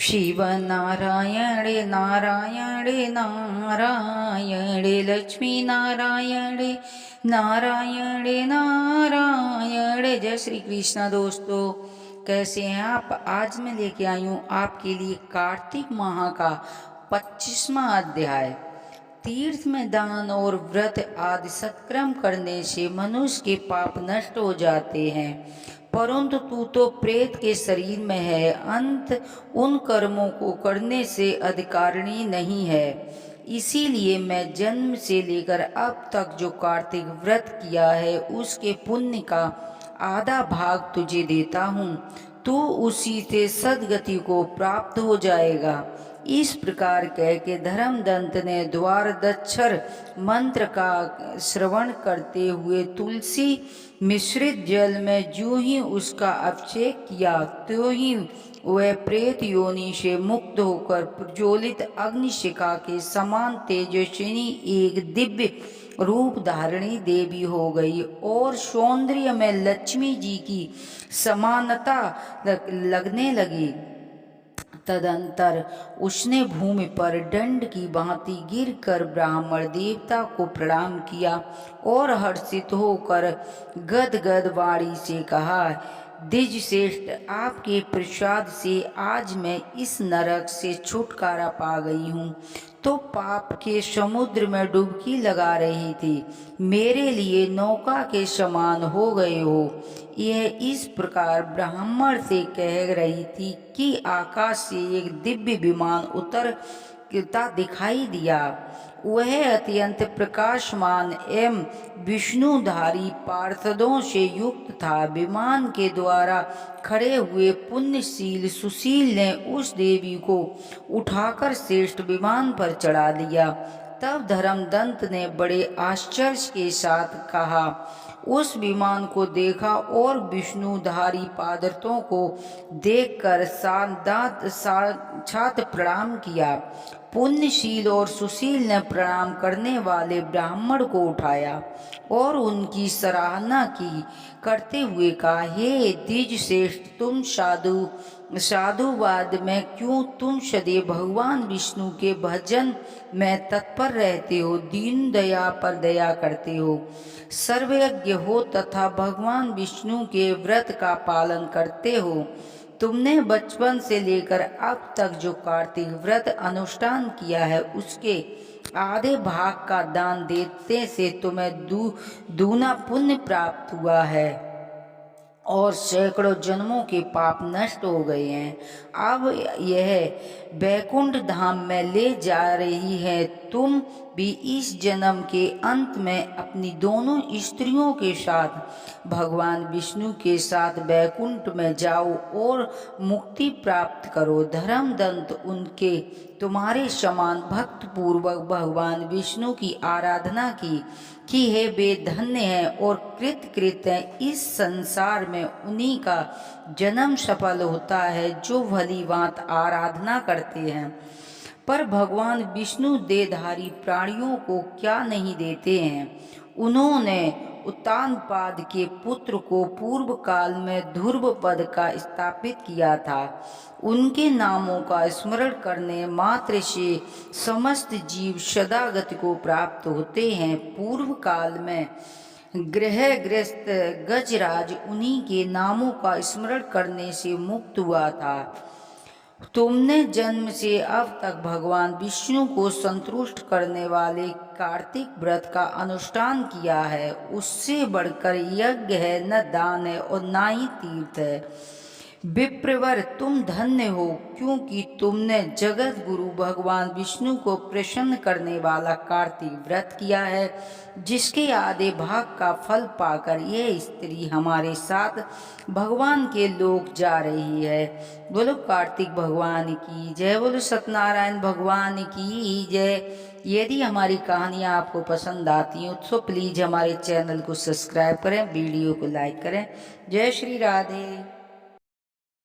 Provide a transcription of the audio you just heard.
शिव नारायण नारायण नारायण लक्ष्मी नारायण नारायण नारायण। जय श्री कृष्ण। दोस्तों कैसे हैं आप। आज मैं लेके आई हूँ आपके लिए कार्तिक माह का 25वां अध्याय। तीर्थ में दान और व्रत आदि सत्कर्म करने से मनुष्य के पाप नष्ट हो जाते हैं, परंतु तू तो प्रेत के शरीर में है, अंत उन कर्मों को करने से अधिकारिणी नहीं है। इसीलिए मैं जन्म से लेकर अब तक जो कार्तिक व्रत किया है उसके पुण्य का आधा भाग तुझे देता हूँ, तू उसी से सद्गति को प्राप्त हो जाएगा। इस प्रकार कह के धर्मदंत ने द्वारदक्षर मंत्र का श्रवण करते हुए तुलसी मिश्रित जल में जो ही उसका अभिषेक किया, त्यों ही वह प्रेत योनि से मुक्त होकर प्रज्वलित अग्निशिखा के समान तेजस्विनी एक दिव्य रूप धारणी देवी हो गई और सौंदर्य में लक्ष्मी जी की समानता लगने लगी। तदंतर उसने भूमि पर दंड की भांति गिरकर ब्राह्मण देवता को प्रणाम किया और हर्षित होकर गदगद वाणी से कहा, द्विज श्रेष्ठ, आपके प्रसाद से आज मैं इस नरक से छुटकारा पा गई हूँ। तो पाप के समुद्र में डुबकी लगा रही थी, मेरे लिए नौका के समान हो गए हो। यह इस प्रकार ब्राह्मण से कह रही थी कि आकाश से एक दिव्य विमान उतरता दिखाई दिया। वह अत्यंत प्रकाशमान एवं विष्णुधारी पार्षदों से युक्त था। विमान के द्वारा खड़े हुए पुण्यशील सुशील ने उस देवी को उठाकर श्रेष्ठ विमान पर चढ़ा लिया। तब धर्मदंत ने बड़े आश्चर्य के साथ कहा, उस विमान को देखा और विष्णुधारी पादरतों को देखकर साक्षात प्रणाम किया। पुण्यशील और सुशील ने प्रणाम करने वाले ब्राह्मण को उठाया और उनकी सराहना की करते हुए कहा, हे द्विज श्रेष्ठ, तुम साधुवाद में क्यों तुम सदैव भगवान विष्णु के भजन में तत्पर रहते हो, दीन दया पर दया करते हो, सर्वज्ञ हो तथा भगवान विष्णु के व्रत का पालन करते हो। तुमने बचपन से लेकर अब तक जो कार्तिक व्रत अनुष्ठान किया है उसके आधे भाग का दान देने से तुम्हें दूना पुण्य प्राप्त हुआ है और सैकड़ों जन्मों के पाप नष्ट हो गए हैं। अब यह बैकुंठ धाम में ले जा रही है। तुम भी इस जन्म के अंत में अपनी दोनों स्त्रियों के साथ भगवान विष्णु के साथ बैकुंठ में जाओ और मुक्ति प्राप्त करो। धर्मदंत उनके तुम्हारे समान भक्त पूर्वक भगवान विष्णु की आराधना की कि हे वे धन्य हैं और कृत हैं। इस संसार में उन्हीं का जन्म सफल होता है जो भली भांति आराधना करते हैं। पर भगवान विष्णु देहधारी प्राणियों को क्या नहीं देते हैं। उन्होंने उत्तानपाद के पुत्र को पूर्व काल में ध्रुव पद का स्थापित किया था। उनके नामों का स्मरण करने मात्र से समस्त जीव सदागति को प्राप्त होते हैं। पूर्व काल में ग्रहग्रस्त गजराज उन्हीं के नामों का स्मरण करने से मुक्त हुआ था। तुमने जन्म से अब तक भगवान विष्णु को संतुष्ट करने वाले कार्तिक व्रत का अनुष्ठान किया है। उससे बढ़कर यज्ञ है न दान है और न ही तीर्थ है। विप्रवर, तुम धन्य हो, क्योंकि तुमने जगत गुरु भगवान विष्णु को प्रसन्न करने वाला कार्तिक व्रत किया है, जिसके आधे भाग का फल पाकर यह स्त्री हमारे साथ भगवान के लोक जा रही है। बोलो कार्तिक भगवान की जय, बोलो सत्यनारायण भगवान की जय। यदि हमारी कहानियाँ आपको पसंद आती हो तो प्लीज़ हमारे चैनल को सब्सक्राइब करें, वीडियो को लाइक करें। जय श्री राधे।